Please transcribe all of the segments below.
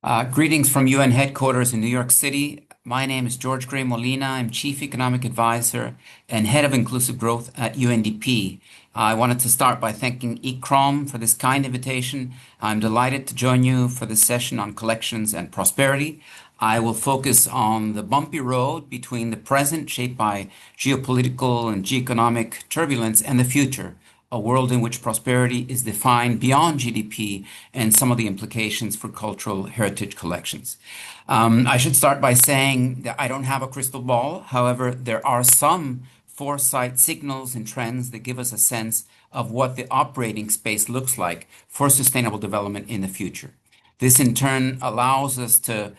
Greetings from UN headquarters in New York City. My name is George Gray Molina. I'm Chief Economic Advisor and Head of Inclusive Growth at UNDP. I wanted to start by thanking ECROM for this kind invitation. I'm delighted to join you for this session on collections and prosperity. I will focus on the bumpy road between the present, shaped by geopolitical and geoeconomic turbulence, and the future, a world in which prosperity is defined beyond GDP and some of the implications for cultural heritage collections. I should start by saying that I don't have a crystal ball. However, there are some foresight signals and trends that give us a sense of what the operating space looks like for sustainable development in the future. This in turn allows us to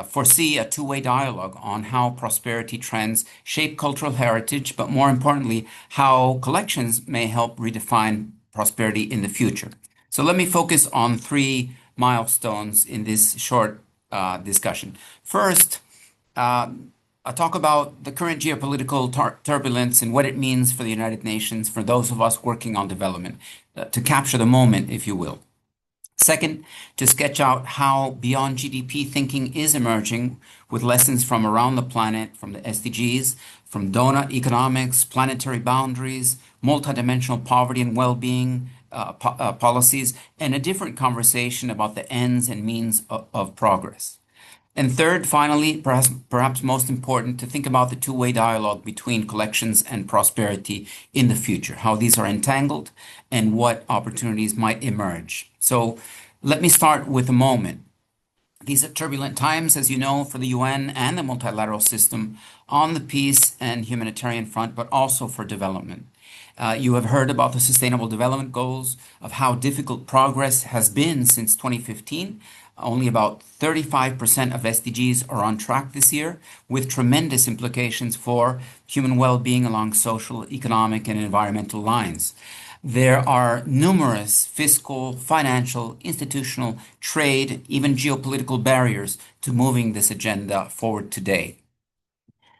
foresee a two-way dialogue on how prosperity trends shape cultural heritage, but more importantly, how collections may help redefine prosperity in the future. So let me focus on three milestones in this short discussion. First, I'll talk about the current geopolitical turbulence and what it means for the United Nations, for those of us working on development, to capture the moment, if you will. Second, to sketch out how beyond GDP thinking is emerging with lessons from around the planet, from the SDGs, from donut economics, planetary boundaries, multidimensional poverty and well-being policies, and a different conversation about the ends and means of progress. And third, finally, perhaps most important, to think about the two-way dialogue between collections and prosperity in the future, how these are entangled and what opportunities might emerge. So let me start with a moment. These are turbulent times, as you know, for the UN and the multilateral system on the peace and humanitarian front, but also for development. You have heard about the Sustainable Development Goals, of how difficult progress has been since 2015. Only about 35% of SDGs are on track this year, with tremendous implications for human well-being along social, economic, and environmental lines. There are numerous fiscal, financial, institutional, trade, even geopolitical barriers to moving this agenda forward today.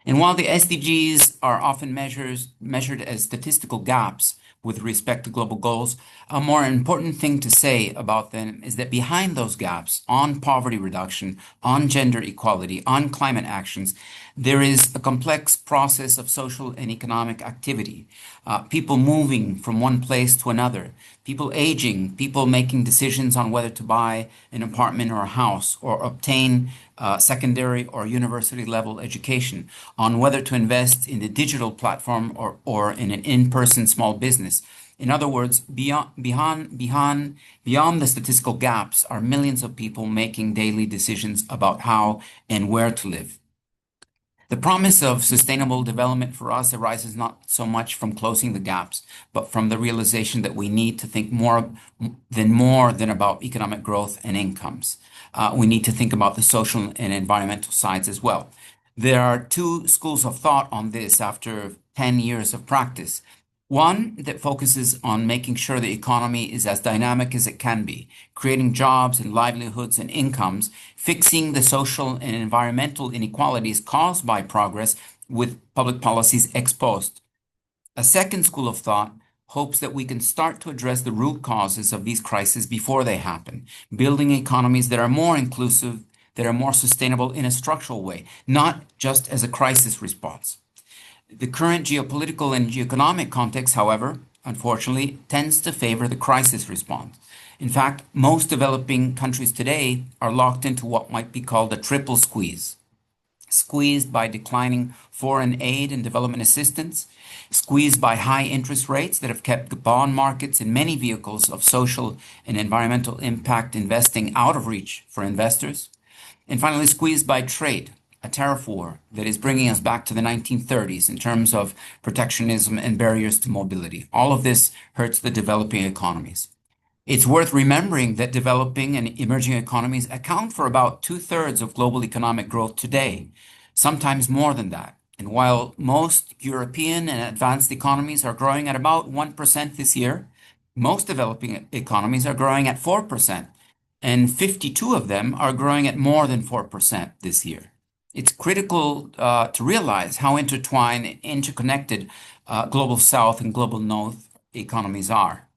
And while the SDGs are often measured as statistical gaps with respect to global goals, a more important thing to say about them is that behind those gaps, on poverty reduction, on gender equality, on climate actions, there is a complex process of social and economic activity. People moving from one place to another, people aging, people making decisions on whether to buy an apartment or a house or obtain secondary or university level education, on whether to invest in the digital platform or in an in-person small business. In other words, beyond the statistical gaps are millions of people making daily decisions about how and where to live. The promise of sustainable development for us arises not so much from closing the gaps, but from the realization that we need to think more than about economic growth and incomes. We need to think about the social and environmental sides as well. There are two schools of thought on this after 10 years of practice. One that focuses on making sure the economy is as dynamic as it can be, creating jobs and livelihoods and incomes, fixing the social and environmental inequalities caused by progress with public policies ex post. A second school of thought hopes that we can start to address the root causes of these crises before they happen, building economies that are more inclusive, that are more sustainable in a structural way, not just as a crisis response. The current geopolitical and geoeconomic context, however, unfortunately, tends to favor the crisis response. In fact, most developing countries today are locked into what might be called a triple squeeze. Squeezed by declining foreign aid and development assistance, squeezed by high interest rates that have kept the bond markets and many vehicles of social and environmental impact investing out of reach for investors, and finally squeezed by trade, a tariff war that is bringing us back to the 1930s in terms of protectionism and barriers to mobility. All of this hurts the developing economies. It's worth remembering that developing and emerging economies account for about 2/3 of global economic growth today, sometimes more than that. And while most European and advanced economies are growing at about 1% this year, most developing economies are growing at 4%, and 52 of them are growing at more than 4% this year. It's critical to realize how intertwined and interconnected global South and global North economies are.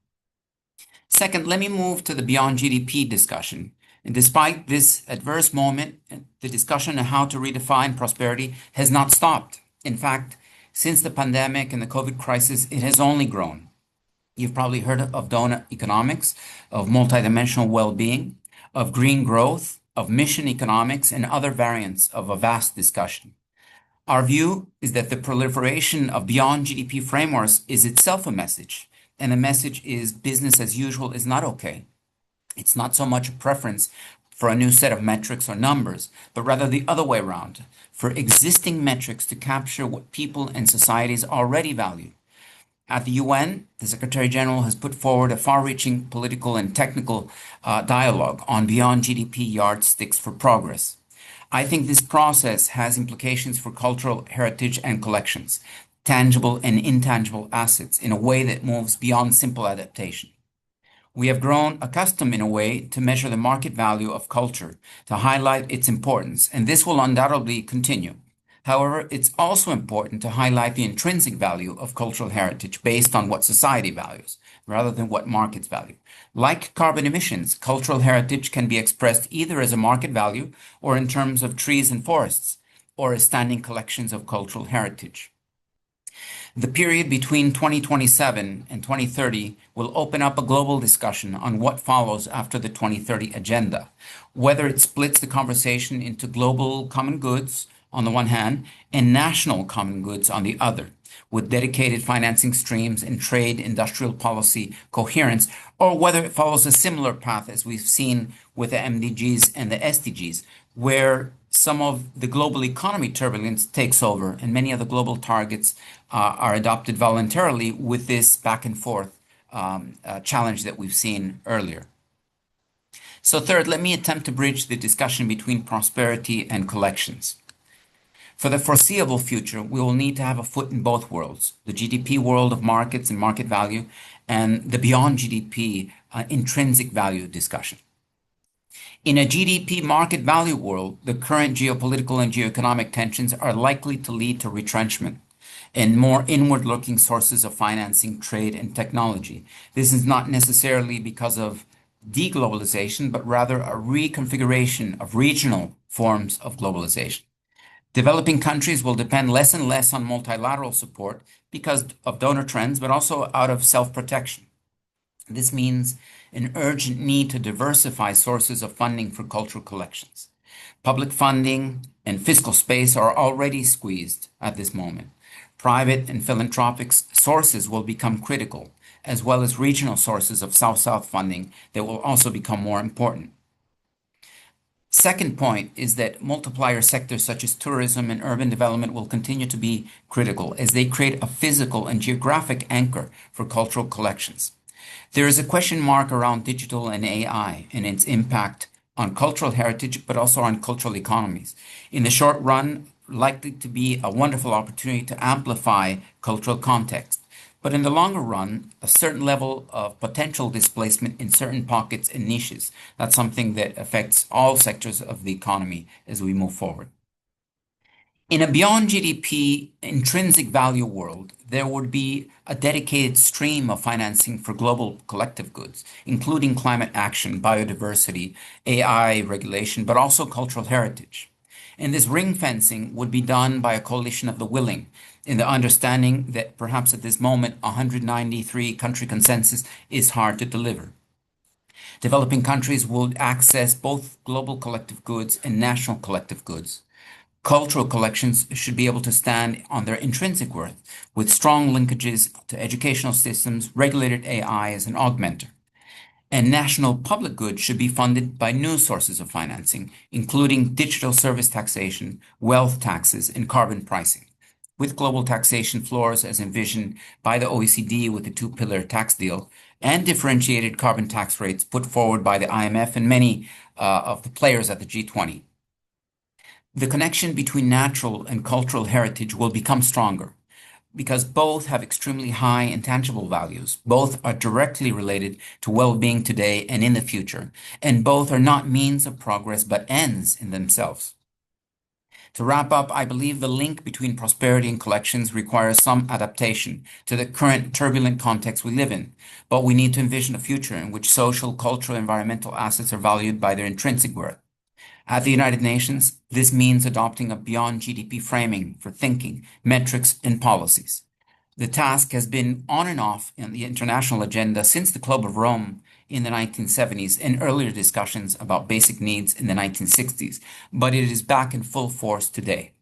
Second, let me move to the beyond GDP discussion And despite this adverse moment, the discussion on how to redefine prosperity has not stopped. In fact, since the pandemic and the COVID crisis, it has only grown. You've probably heard of donut economics, of multidimensional well-being, of green growth, of mission economics, and other variants of a vast discussion. Our view is that the proliferation of beyond GDP frameworks is itself a message, and the message is business as usual is not okay. It's not so much a preference for a new set of metrics or numbers, but rather the other way around, for existing metrics to capture what people and societies already value. At the UN, the Secretary General has put forward a far-reaching political and technical dialogue on beyond GDP yardsticks for progress. I think this process has implications for cultural heritage and collections, tangible and intangible assets, in a way that moves beyond simple adaptation. We have grown accustomed in a way to measure the market value of culture, to highlight its importance, and this will undoubtedly continue. However, it's also important to highlight the intrinsic value of cultural heritage based on what society values, rather than what markets value. Like carbon emissions, cultural heritage can be expressed either as a market value or in terms of trees and forests, or as standing collections of cultural heritage. The period between 2027 and 2030 will open up a global discussion on what follows after the 2030 agenda, whether it splits the conversation into global common goods on the one hand and national common goods on the other, with dedicated financing streams and trade industrial policy coherence, or whether it follows a similar path as we've seen with the MDGs and the SDGs, where some of the global economy turbulence takes over and many of the global targets are adopted voluntarily with this back and forth challenge that we've seen earlier. So third, let me attempt to bridge the discussion between prosperity and collections. For the foreseeable future, we will need to have a foot in both worlds, the GDP world of markets and market value, and the beyond GDP intrinsic value discussion. In a GDP market value world, the current geopolitical and geoeconomic tensions are likely to lead to retrenchment and more inward-looking sources of financing, trade, and technology. This is not necessarily because of deglobalization, but rather a reconfiguration of regional forms of globalization. Developing countries will depend less and less on multilateral support because of donor trends, but also out of self-protection. This means an urgent need to diversify sources of funding for cultural collections. Public funding and fiscal space are already squeezed at this moment. Private and philanthropic sources will become critical, as well as regional sources of South-South funding that will also become more important. Second point is that multiplier sectors such as tourism and urban development will continue to be critical as they create a physical and geographic anchor for cultural collections. There is a question mark around digital and AI and its impact on cultural heritage, but also on cultural economies. In the short run, likely to be a wonderful opportunity to amplify cultural context. But in the longer run, a certain level of potential displacement in certain pockets and niches. That's something that affects all sectors of the economy as we move forward. In a beyond GDP intrinsic value world, there would be a dedicated stream of financing for global collective goods, including climate action, biodiversity, AI regulation, but also cultural heritage. And this ring fencing would be done by a coalition of the willing, in the understanding that perhaps at this moment, 193 country consensus is hard to deliver. Developing countries will access both global collective goods and national collective goods. Cultural collections should be able to stand on their intrinsic worth, with strong linkages to educational systems, regulated AI as an augmenter. And national public goods should be funded by new sources of financing, including digital service taxation, wealth taxes, and carbon pricing, with global taxation floors as envisioned by the OECD with the two-pillar tax deal, and differentiated carbon tax rates put forward by the IMF and many of the players at the G20. The connection between natural and cultural heritage will become stronger because both have extremely high intangible values. Both are directly related to well-being today and in the future, and both are not means of progress but ends in themselves. To wrap up, I believe the link between prosperity and collections requires some adaptation to the current turbulent context we live in, but we need to envision a future in which social, cultural, environmental assets are valued by their intrinsic worth. At the United Nations, this means adopting a beyond GDP framing for thinking, metrics, and policies. The task has been on and off in the international agenda since the Club of Rome in the 1970s and earlier discussions about basic needs in the 1960s, but it is back in full force today.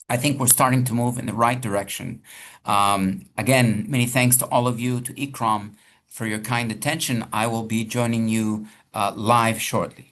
I think we're starting to move in the right direction. Again, many thanks to all of you, to Ikram, for your kind attention. I will be joining you live shortly.